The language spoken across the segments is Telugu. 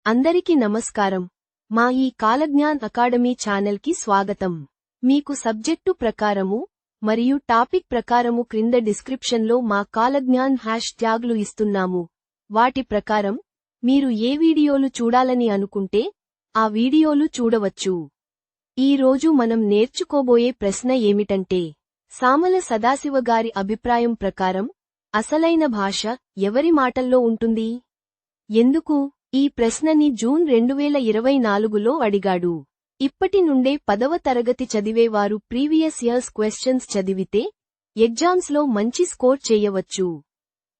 అందరికీ నమస్కారం. మా ఈ కాలజ్ఞాన్ అకాడమీ ఛానల్కి స్వాగతం. మీకు సబ్జెక్టు ప్రకారము మరియు టాపిక్ ప్రకారము క్రింద డిస్క్రిప్షన్లో మా కాలజ్ఞాన్ హ్యాష్ ట్యాగ్లు ఇస్తున్నాము. వాటి ప్రకారం మీరు ఏ వీడియోలు చూడాలని అనుకుంటే ఆ వీడియోలు చూడవచ్చు. ఈ రోజు మనం నేర్చుకోబోయే ప్రశ్న ఏమిటంటే, సామల సదాశివ గారి అభిప్రాయం ప్రకారం అసలైన భాష ఎవరి మాటల్లో ఉంటుంది? ఎందుకు? ఈ ప్రశ్నని జూన్ 2024లో అడిగాడు. ఇప్పటి నుండే 10వ తరగతి చదివేవారు ప్రీవియస్ ఇయర్స్ క్వశ్చన్స్ చదివితే ఎగ్జామ్స్ లో మంచి స్కోర్ చేయవచ్చు.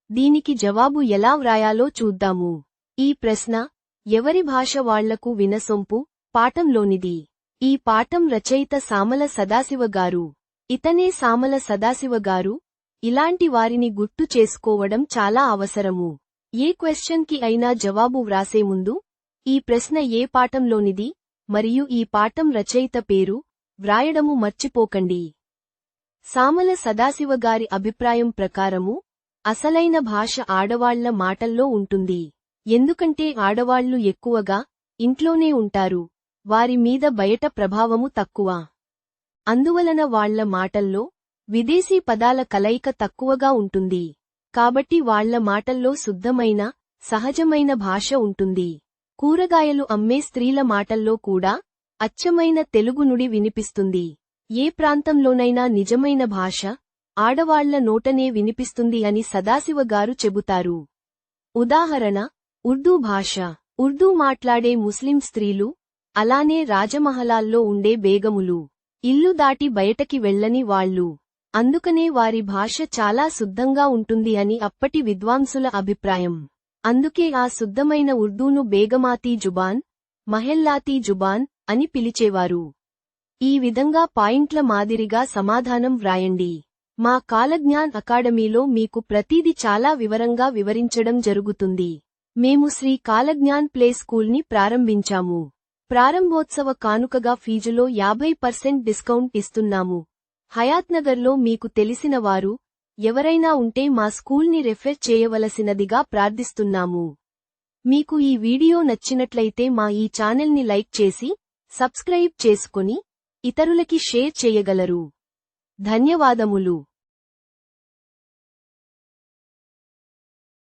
దీనికి జవాబు ఎలా వ్రాయాలో చూద్దాము. ఈ ప్రశ్న ఎవరి భాష వాళ్లకు వినసొంపు పాఠంలోనిది. ఈ పాఠం రచయిత సామల సదాశివ గారు. ఇతనే సామల సదాశివ గారు. ఇలాంటి వారిని గుర్తు చేసుకోవడం చాలా అవసరము. ఏ క్వశ్చన్ కి అయినా జవాబు వ్రాసే ముందు ఈ ప్రశ్న ఏ పాఠంలోనిది మరియు ఈ పాఠం రచయిత పేరు వ్రాయడము మర్చిపోకండి. సామల సదాశివ గారి అభిప్రాయం ప్రకారము అసలైన భాష ఆడవాళ్ల మాటల్లో ఉంటుంది. ఎందుకంటే ఆడవాళ్లు ఎక్కువగా ఇంట్లోనే ఉంటారు. వారి మీద బయట ప్రభావము తక్కువ. అందువలన వాళ్ల మాటల్లో విదేశీ పదాల కలయిక తక్కువగా ఉంటుంది. కాబట్టి వాళ్ల మాటల్లో శుద్ధమైన, సహజమైన భాష ఉంటుంది. కూరగాయలు అమ్మే స్త్రీల మాటల్లో కూడా అచ్చమైన తెలుగు నుడి వినిపిస్తుంది. ఏ ప్రాంతంలోనైనా నిజమైన భాష ఆడవాళ్ల నోటనే వినిపిస్తుంది అని సదాశివ గారు చెబుతారు. ఉదాహరణ, ఉర్దూ భాష. ఉర్దూ మాట్లాడే ముస్లిం స్త్రీలు, అలానే రాజమహలాల్లో ఉండే బేగములు, ఇల్లు దాటి బయటకి వెళ్లని వాళ్లు. అందుకనే వారి భాష చాలా శుద్ధంగా ఉంటుంది అని అప్పటి విద్వాంసుల అభిప్రాయం. అందుకే ఆ శుద్ధమైన ఉర్దూను బేగమాతీ జుబాన్, మహెల్లాతీ జుబాన్ అని పిలిచేవారు. ఈ విధంగా పాయింట్ల మాదిరిగా సమాధానం వ్రాయండి. మా కాలజ్ఞాన్ అకాడమీలో మీకు ప్రతీది చాలా వివరంగా వివరించడం జరుగుతుంది. మేము శ్రీ కాలజ్ఞాన్ ప్లే స్కూల్ని ప్రారంభించాము. ప్రారంభోత్సవ కానుకగా ఫీజులో 50% డిస్కౌంట్ ఇస్తున్నాము. హయాత్నగర్లో మీకు తెలిసిన వారు ఎవరైనా ఉంటే మా స్కూల్ని రెఫర్ చేయవలసినదిగా ప్రార్థిస్తున్నాము. మీకు ఈ వీడియో నచ్చినట్లయితే మా ఈ ఛానల్ని లైక్ చేసి సబ్స్క్రైబ్ చేసుకొని ఇతరులకి షేర్ చేయగలరు. ధన్యవాదములు.